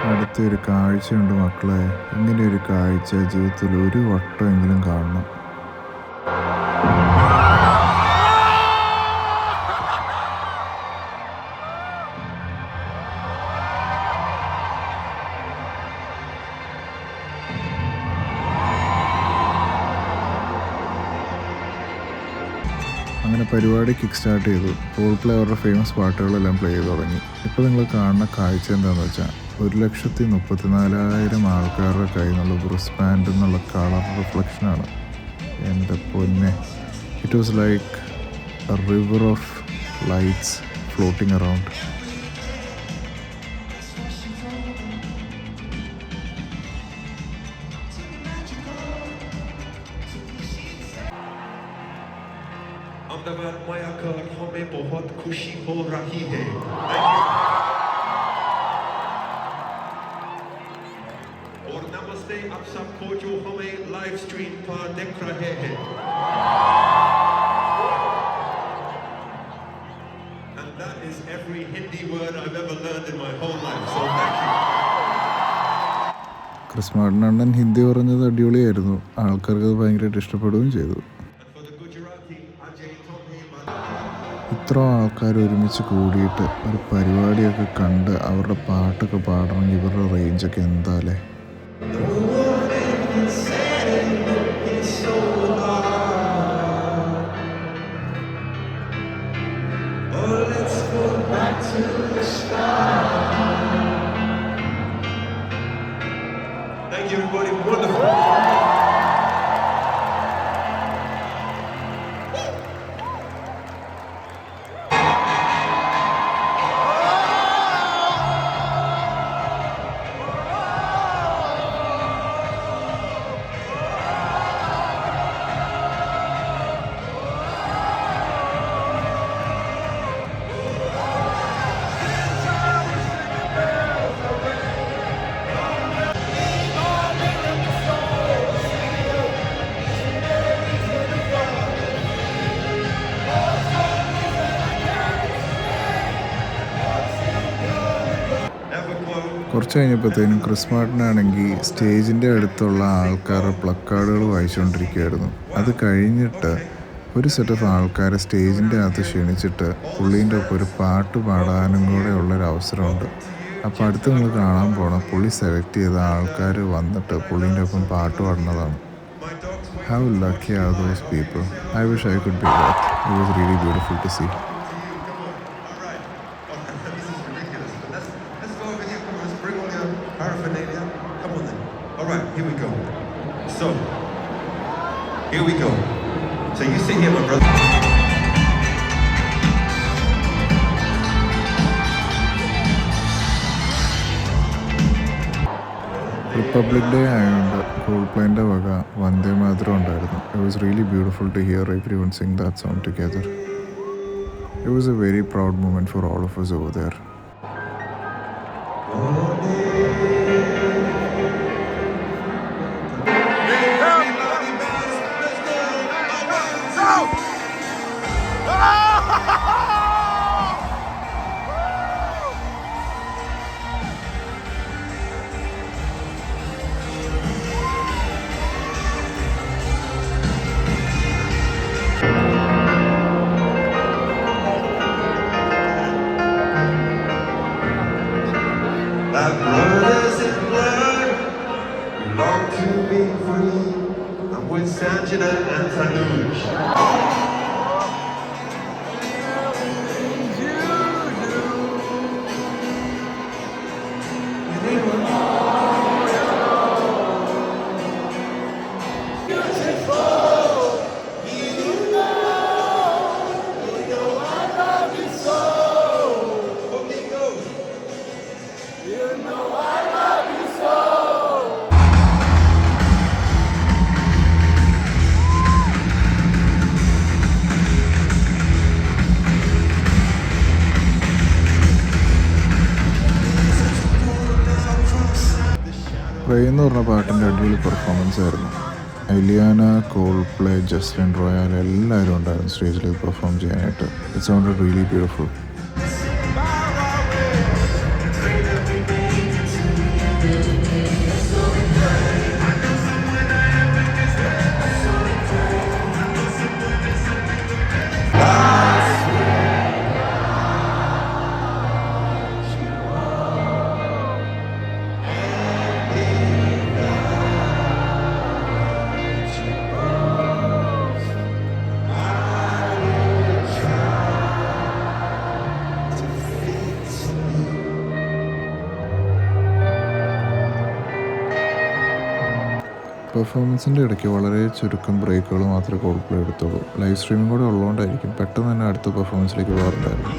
അടുത്തൊരു കാഴ്ചയുണ്ട് മക്കളെ. ഇങ്ങനെയൊരു കാഴ്ച ജീവിതത്തിൽ ഒരു വട്ടമെങ്കിലും കാണണം. അങ്ങനെ പരിപാടി കിക്ക് സ്റ്റാർട്ട് ചെയ്തു. കോൾപ്ലേ അവരുടെ ഫേമസ് പാട്ടുകളെല്ലാം പ്ലേ ചെയ്ത് തുടങ്ങി. ഇപ്പോൾ നിങ്ങൾ കാണുന്ന കാഴ്ച എന്താണെന്ന് വെച്ചാൽ 134,000 ആൾക്കാരുടെ കയ്യിൽ നിന്നുള്ള ബ്രസ് ബാൻഡ് എന്നുള്ള കളർ റിഫ്ലക്ഷനാണ്. എൻ്റെ പൊന്നെ, it was like a river of lights floating around. Ahmedabad माया कर हमें बहुत खुशी हो रही है. और नमस्ते आप सबको जो हमें लाइव स्ट्रीम पर देख रहे हैं. And that is every Hindi word I've ever learned in my whole life. So thank you. ക്രിസ്മാർട്ടൻ Hindi പറഞ്ഞത് അടിപൊളിയായിരുന്നു. ആൾക്കാർക്ക് അത് ഭയങ്കരമായിട്ട് ഇഷ്ടപ്പെടുകയും ചെയ്തു. ഇത്ര ആൾക്കാർ ഒരുമിച്ച് കൂടിയിട്ട് ഒരു പരിപാടിയൊക്കെ കണ്ട് അവരുടെ പാട്ടൊക്കെ പാടണമെങ്കിൽ ഇവരുടെ റേഞ്ചൊക്കെ എന്താ അല്ലേ. Thank you, everybody. Wonderful. കുറച്ച് കഴിഞ്ഞപ്പോഴത്തേനും ക്രിസ് മാർട്ടിനാണെങ്കിൽ സ്റ്റേജിൻ്റെ അടുത്തുള്ള ആൾക്കാർ പ്ലക്കാർഡുകൾ വായിച്ചുകൊണ്ടിരിക്കുകയായിരുന്നു. അത് കഴിഞ്ഞിട്ട് ഒരു സെറ്റ് ഓഫ് ആൾക്കാരെ സ്റ്റേജിൻ്റെ അകത്ത് ക്ഷണിച്ചിട്ട് പുള്ളീൻ്റെ ഒപ്പം ഒരു പാട്ട് പാടാനും കൂടെ ഉള്ളൊരു അവസരമുണ്ട്. അപ്പോൾ അടുത്ത് നിങ്ങൾ കാണാൻ പോകണം പുള്ളി സെലക്ട് ചെയ്ത ആൾക്കാർ വന്നിട്ട് പുള്ളീൻ്റെ ഒപ്പം പാട്ട് പാടുന്നതാണ്. How lucky are those people? I wish I could be that. It was really beautiful to see. Here we go. So you sit here, my brother. Republic day ആയതുകൊണ്ട് കോൾപ്ലേൻ്റെ വക വന്ദേ മാതരം ഉണ്ടായിരുന്നു. It was really beautiful to hear everyone sing that song together. It was a very proud moment for all of us over there. Our brothers in blood, we long to be free. I'm with Sanjana and Tanuj. Rain എന്ന് പറഞ്ഞ പാട്ടിൻ്റെ അടിപൊളി performance ആയിരുന്നു. എലിയാന, കോൾപ്ലേ, Justin റോയാൽ എല്ലാവരും ഉണ്ടായിരുന്നു സ്റ്റേജിൽ perform ചെയ്യാനായിട്ട്. It sounded really beautiful. പെർഫോമൻസിൻ്റെ ഇടയ്ക്ക് വളരെ ചുരുക്കം ബ്രേക്കുകൾ മാത്രമേ കോൾപ്ലേ എടുത്തുള്ളൂ. ലൈവ് സ്ട്രീമിംഗ് കൂടെ ഉള്ളതുകൊണ്ടായിരിക്കും പെട്ടെന്ന് തന്നെ അടുത്ത പെർഫോമൻസിലേക്ക് പോകാറുണ്ടായിരുന്നു.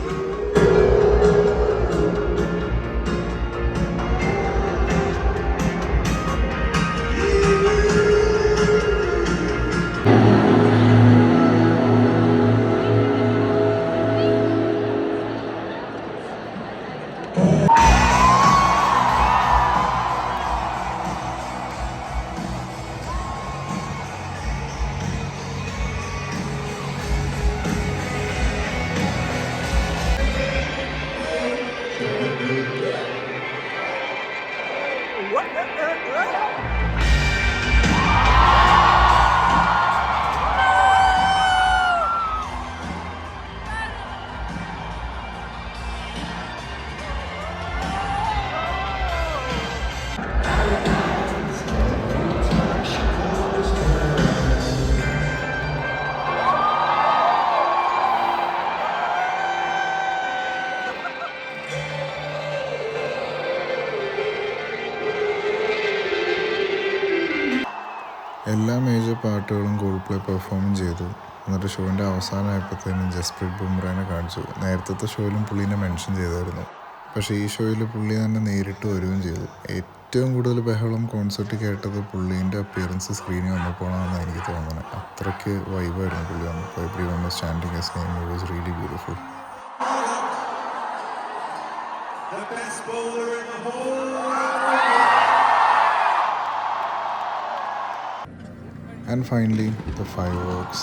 പാട്ടുകളും കോൾപ്ലേ പെർഫോമും ചെയ്തു. എന്നിട്ട് ഷോൻ്റെ അവസാനമായപ്പോഴത്തേനും ജസ്പ്രീത് ബുംറേനെ കാണിച്ചു. നേരത്തെ ഷോയിലും പുള്ളീനെ മെൻഷൻ ചെയ്തായിരുന്നു. പക്ഷേ ഈ ഷോയിൽ പുള്ളി തന്നെ നേരിട്ട് വരികയും ചെയ്തു. ഏറ്റവും കൂടുതൽ ബഹളം കോൺസെർട്ട് കേട്ടത് പുള്ളീൻ്റെ അപ്പിയറൻസ് സ്ക്രീനിൽ വന്നപ്പോഴാണെന്ന് എനിക്ക് തോന്നുന്നത്. അത്രയ്ക്ക് വൈബായിരുന്നു പുള്ളി വന്നപ്പോൾ. Every one was chanting his name. It was really beautiful. The best bowler in the whole And finally, the fireworks.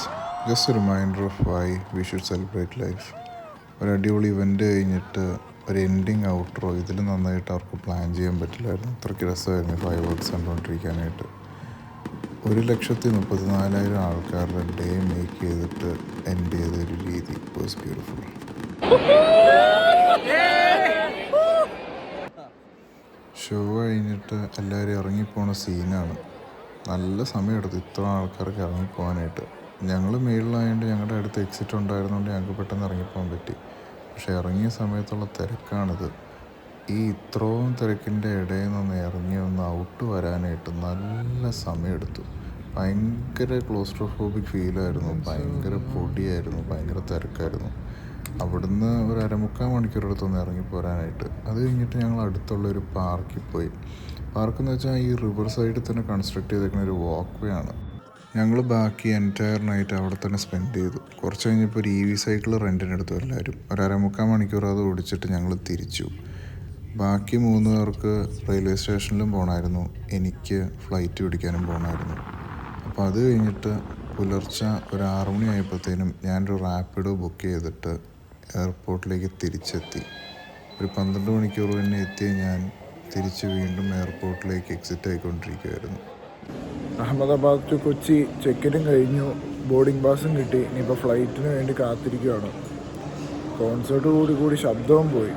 Just a reminder of why we should celebrate life. ഒരു അടിപൊളി event കഴിഞ്ഞിട്ട് ഒരു എൻഡിങ് ഔട്ട്രോ ഇതിൽ നന്നായിട്ട് അവർക്ക് plan ചെയ്യാൻ പറ്റില്ലായിരുന്നു. അത്രയ്ക്ക് രസമായിരുന്നു ഫയർവർക്സ് കണ്ടുകൊണ്ടിരിക്കാനായിട്ട്. 1,34,000 ആൾക്കാരുടെ ഡേ മേക്ക് ചെയ്തിട്ട് എൻഡ് ചെയ്തൊരു രീതി വാസ് ബ്യൂട്ടിഫുൾ. ഷോ കഴിഞ്ഞിട്ട് എല്ലാവരും ഇറങ്ങിപ്പോണ സീനാണ്. നല്ല സമയമെടുത്തു ഇത്ര ആൾക്കാർക്ക് ഇറങ്ങിപ്പോകാനായിട്ട്. ഞങ്ങൾ മേളിലായതുകൊണ്ട് ഞങ്ങളുടെ അടുത്ത് എക്സിറ്റ് ഉണ്ടായിരുന്നുകൊണ്ട് ഞങ്ങൾക്ക് പെട്ടെന്ന് ഇറങ്ങിപ്പോകാൻ പറ്റി. പക്ഷേ ഇറങ്ങിയ സമയത്തുള്ള തിരക്കാണിത്. ഈ ഇത്രയും തിരക്കിൻ്റെ ഇടയിൽ നിന്ന് ഇറങ്ങി ഒന്ന് ഔട്ട് വരാനായിട്ട് നല്ല സമയമെടുത്തു. ഭയങ്കര ക്ലോസ്ട്രോഫോബിക് ഫീലായിരുന്നു. ഭയങ്കര പൊടിയായിരുന്നു. ഭയങ്കര തിരക്കായിരുന്നു. അവിടുന്ന് ഒരു 1/4 മണിക്കൂറെടുത്തൊന്ന് ഇറങ്ങിപ്പോരാനായിട്ട്. അത് കഴിഞ്ഞിട്ട് ഞങ്ങൾ അടുത്തുള്ളൊരു പാർക്കിൽ പോയി. പാർക്കെന്ന് വെച്ചാൽ ഈ റിവർ സൈഡിൽ തന്നെ കൺസ്ട്രക്ട് ചെയ്തേക്കുന്ന ഒരു വാക്ക് വേ ആണ്. ഞങ്ങൾ ബാക്കി എൻറ്റയർ നൈറ്റ് അവിടെ തന്നെ സ്പെൻഡ് ചെയ്തു. കുറച്ച് കഴിഞ്ഞപ്പോൾ ഒരു EV സൈക്കിൾ റെൻറ്റിനെടുത്തു എല്ലാവരും. ഒരു 1/4 മണിക്കൂർ അത് ഓടിച്ചിട്ട് ഞങ്ങൾ തിരിച്ചു. ബാക്കി 3 പേർക്ക് റെയിൽവേ സ്റ്റേഷനിലും പോകണമായിരുന്നു. എനിക്ക് ഫ്ലൈറ്റ് പിടിക്കാനും പോകണമായിരുന്നു. അപ്പോൾ അത് കഴിഞ്ഞിട്ട് പുലർച്ചെ ഒരു 6 മണി ആയപ്പോഴത്തേനും ഞാനൊരു റാപ്പിഡോ ബുക്ക് ചെയ്തിട്ട് എയർപോർട്ടിലേക്ക് തിരിച്ചെത്തി. ഒരു 12 മണിക്കൂർ തന്നെ എത്തിയ ഞാൻ തിരിച്ച് വീണ്ടും എയർപോർട്ടിലേക്ക് എക്സിറ്റ് ആയിക്കൊണ്ടിരിക്കുകയായിരുന്നു. അഹമ്മദാബാദ് ടു കൊച്ചി ചെക്കിനും കഴിഞ്ഞു, ബോർഡിംഗ് പാസും കിട്ടി. ഇനിയിപ്പോൾ ഫ്ലൈറ്റിന് വേണ്ടി കാത്തിരിക്കുകയാണ്. കോൺസേർട്ട് കൂടി ശബ്ദവും പോയി.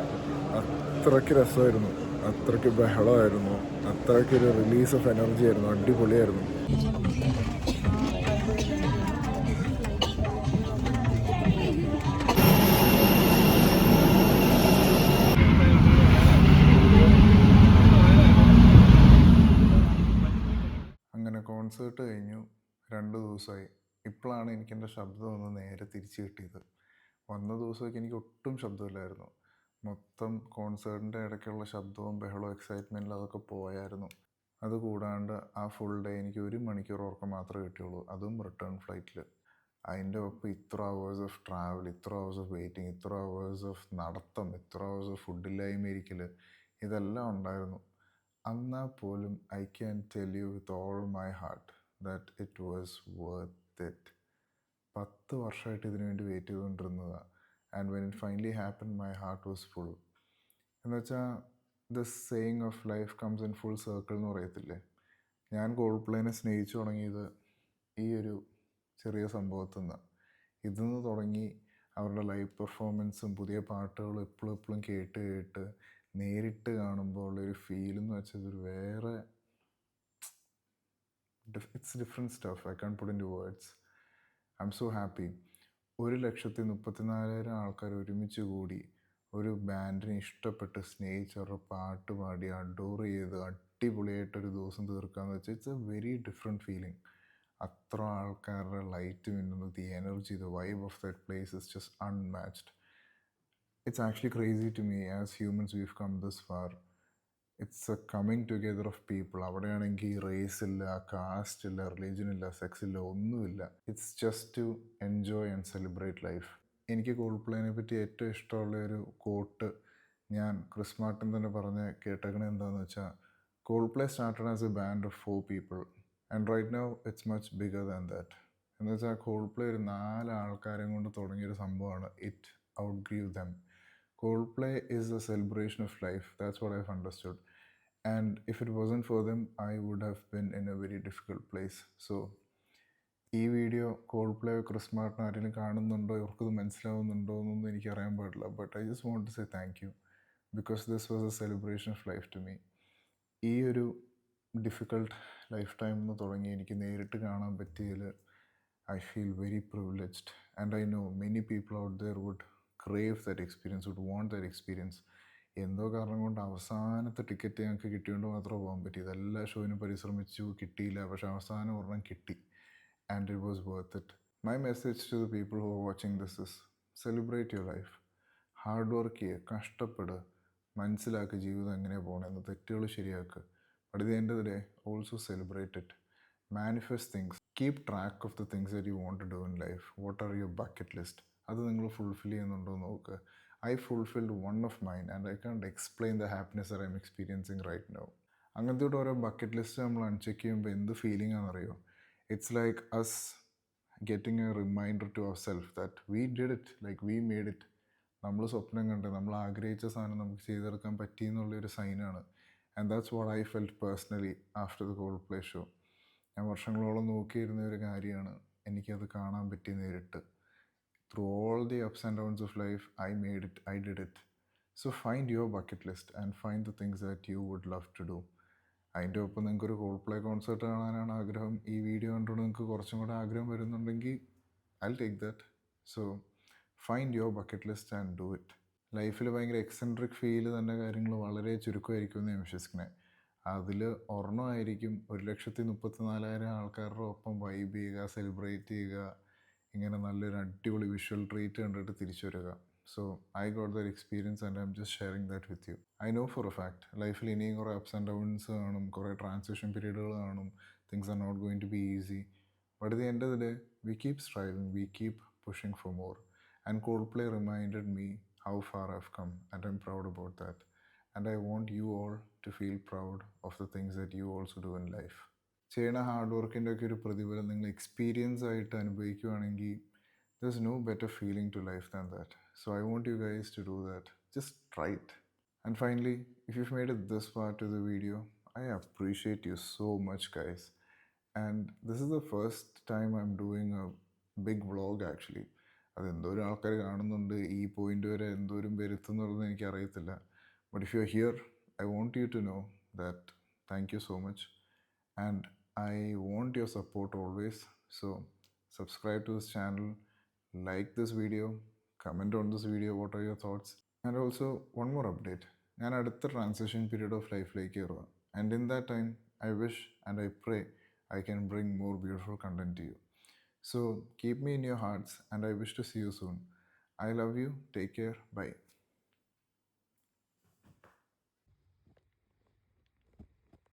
അത്രയ്ക്ക് രസമായിരുന്നു, അത്രയ്ക്ക് ബഹളമായിരുന്നു, അത്രയ്ക്കൊരു റിലീസ് ഓഫ് എനർജി ആയിരുന്നു. അടിപൊളിയായിരുന്നു. അങ്ങനെ കോൺസേർട്ട് കഴിഞ്ഞു. 2 ദിവസമായി. ഇപ്പോഴാണ് എനിക്കെൻ്റെ ശബ്ദം ഒന്ന് നേരെ തിരിച്ച് കിട്ടിയത്. വന്ന ദിവസമൊക്കെ എനിക്ക് ഒട്ടും ശബ്ദമില്ലായിരുന്നു. മൊത്തം കോൺസേർട്ടിൻ്റെ ഇടയ്ക്കുള്ള ശബ്ദവും ബഹളവും എക്സൈറ്റ്മെൻറ്റിൽ അതൊക്കെ പോയായിരുന്നു. അതുകൂടാണ്ട് ആ ഫുൾ ഡേ എനിക്ക് 1 മണിക്കൂർ ഉറക്കം മാത്രമേ കിട്ടിയുള്ളൂ, അതും റിട്ടേൺ ഫ്ലൈറ്റിൽ. അതിൻ്റെ ഒപ്പം ഇത്ര അവേഴ്സ് ഓഫ് ട്രാവൽ, ഇത്ര അവേഴ്സ് ഓഫ് വെയിറ്റിംഗ്, ഇത്ര അവേഴ്സ് ഓഫ് നടത്തം, ഇത്ര അവേഴ്സ് ഓഫ് ഫുഡില്ലായ്മയിരിക്കൽ, ഇതെല്ലാം ഉണ്ടായിരുന്നു. എന്നാൽ പോലും I can tell you with all my heart that it was worth it. 10 വർഷമായിട്ട് ഇതിനു വേണ്ടി വെയിറ്റ് ചെയ്തുകൊണ്ടിരുന്നതാണ്. And when it finally happen my heart was full. എന്നുവെച്ചാൽ the saying of life comes in full circle എന്ന് പറയത്തില്ലേ. ഞാൻ കോൾപ്ലേനെ സ്നേഹിച്ചു തുടങ്ങിയത് ഈ ഒരു ചെറിയ സംഭവത്തിൽ നിന്ന്. ഇതിൽ നിന്ന് തുടങ്ങി അവരുടെ ലൈവ് പെർഫോമൻസും പുതിയ പാട്ടുകളും എപ്പോഴും കേട്ട് നേരിട്ട് കാണുമ്പോൾ ഉള്ളൊരു ഫീലെന്ന് വെച്ചാൽ ഇതൊരു വേറെ it's different stuff. I can put into words. I am so happy. 1,34,000 ആൾക്കാർ ഒരുമിച്ച് കൂടി ഒരു ബാൻഡിനെ ഇഷ്ടപ്പെട്ട് സ്നേഹിച്ച് അവരുടെ പാട്ട് പാടി അഡോർ ചെയ്ത് അടിപൊളിയായിട്ടൊരു ദിവസം തീർക്കാന്ന് വെച്ചാൽ it's a very different feeling. അത്ര ആൾക്കാരുടെ ലൈറ്റ് മിന്നുന്നത്, the energy, the vibe of that place is just unmatched. It's actually crazy to me. As humans, we've come this far. It's a coming together of people. അവിടെയാണെങ്കിൽ race ഇല്ല, caste ഇല്ല, religion ഇല്ല, sex ഇല്ല, ഒന്നുമില്ല. It's just to enjoy and celebrate life. എനിക്ക് കോൾപ്ലേനെ പറ്റി ഏറ്റവും ഇഷ്ടമുള്ള ഒരു കോട്ട് ഞാൻ ക്രിസ് മാർട്ടിൻ തന്നെ പറഞ്ഞ് കേട്ടേക്കണത് എന്താണെന്ന് വെച്ചാൽ, Coldplay started as a band of 4 people and right now it's much bigger than that. എന്ന് വെച്ചാൽ കോൾപ്ലേ ഒരു 4 ആൾക്കാരെ കൊണ്ട് തുടങ്ങിയൊരു സംഭവമാണ്. It outgrew them. Coldplay is a celebration of life. That's what I've understood. And if it wasn't for them, I would have been in a very difficult place. So, ഈ വീഡിയോ Coldplay Chris Martin ആരെങ്കിലും കാണുന്നുണ്ടോ, ഇവർക്കത് മനസ്സിലാവുന്നുണ്ടോ എന്നൊന്നും എനിക്കറിയാൻ പാടില്ല. But I just want to say thank you because this was a celebration of life to me. ഈ ഒരു ഡിഫിക്കൾട്ട് ലൈഫ് ടൈം എന്ന് തുടങ്ങി എനിക്ക് നേരിട്ട് കാണാൻ പറ്റിയതിൽ I feel very privileged, and I know many people out there would crave that experience, would want that experience. എന്തോ കാരണം കൊണ്ട് അവസാനത്തെ ടിക്കറ്റ് ഞങ്ങൾക്ക് കിട്ടിയോണ്ട് മാത്രമേ പോകാൻ പറ്റിയത്. എല്ലാ ഷോയിനും പരിശ്രമിച്ചു, കിട്ടിയില്ല. പക്ഷെ അവസാനം ഒരെണ്ണം കിട്ടി. and it was worth it. My message to the people who are watching this is celebrate your life. Hard work ചെയ്യുക, കഷ്ടപ്പെടുക, മനസ്സിലാക്കുക ജീവിതം എങ്ങനെയാണ് പോകണമെന്ന്, തെറ്റുകൾ ശരിയാക്കുക. ബട്ട് ഇത് എൻ്റെ day also celebrate it. Manifest things, keep track of the things that you want to do in life. What are your bucket list? അത് നിങ്ങൾ ഫുൾഫിൽ ചെയ്യുന്നുണ്ടോ എന്ന് നോക്കുക. I fulfilled one of mine and I can't explain the happiness I am experiencing right now. അങ്ങനത്തെ ഓരോ bucket list നമ്മൾ uncheck ചെയ്യുമ്പോൾ എന്ത് ഫീലിംഗ് ആണെന്നറിയോ? It's like us getting a reminder to our self that we did it, like we made it. നമ്മൾ സ്വപ്നം കണ്ട് നമ്മൾ ആഗ്രഹിച്ച സാധനം നമുക്ക് ചെയ്തെടുക്കാൻ പറ്റി എന്നുള്ളൊരു സൈനാണ്. And that's what I felt personally after the Coldplay show. ഞാൻ വർഷങ്ങളോളം നോക്കിയിരുന്ന ഒരു കാര്യമാണ്, എനിക്കത് കാണാൻ പറ്റി നേരിട്ട്. Through all the ups and downs of life I made it, I did it. So find your bucket list and find the things that you would love to do. അതിൻ്റെ ഒപ്പം നിങ്ങൾക്കൊരു കോൾപ്ലേ കോൺസേർട്ട് കാണാനാണ് ആഗ്രഹം, ഈ വീഡിയോ കണ്ടുകൊണ്ട് നിങ്ങൾക്ക് കുറച്ചും കൂടെ ആഗ്രഹം വരുന്നുണ്ടെങ്കിൽ I will take that. So find your bucket list and do it. ലൈഫിൽ ഭയങ്കര എക്സെൻട്രിക് ഫീൽ തന്നെ കാര്യങ്ങൾ വളരെ ചുരുക്കമായിരിക്കും എന്ന് ഞാൻ വിശ്വസിക്കുന്നത്. അതിൽ ഒരെണ്ണമായിരിക്കും 1,34,000 ആൾക്കാരുടെ ഒപ്പം വൈബ് ചെയ്യുക, സെലിബ്രേറ്റ് ചെയ്യുക, ഇങ്ങനെ നല്ലൊരു അടിപൊളി വിഷ്വൽ ട്രീറ്റ് കണ്ടിട്ട് തിരിച്ചു വരിക. So I got that experience and I am just sharing that with you. I know for a fact ലൈഫിൽ ഇനിയും കുറേ അപ്സ് ആൻഡ് ഡൗൺസ് കാണും, കുറേ ട്രാൻസിഷൻ പീരീഡുകൾ കാണും. Things are not going to be easy. But at the end of the day we keep striving, we keep pushing for more. And Coldplay reminded me how far I've come, and I'm proud about that. And I want you all to feel proud of the things that you also do in life. ചെയ്യുന്ന hard വർക്കിൻ്റെ ഒക്കെ ഒരു പ്രതിഫലം നിങ്ങൾ experience ആയിട്ട് അനുഭവിക്കുകയാണെങ്കിൽ there's no better feeling to life than that. So I want you guys to do that. Just try it. And finally, if you've made it this far to the video, I appreciate you so much, guys. And this is the first time I'm doing a big vlog actually. അതെന്തോരം ആൾക്കാർ കാണുന്നുണ്ട്, ഈ point വരെ എന്തോരം വരുത്തുന്നുള്ളത് എനിക്കറിയത്തില്ല. But if you are here, I want you to know that thank you so much. And I want your support always. So subscribe to this channel, like this video, comment on this video, what are your thoughts. And also one more update, ഞാൻ അടുത്ത transition period of ലൈഫിലേക്ക് കയറുക. And in that time I wish and I pray I can bring more beautiful content to you. So keep me in your hearts and I wish to see you soon. I love you. Take care. Bye.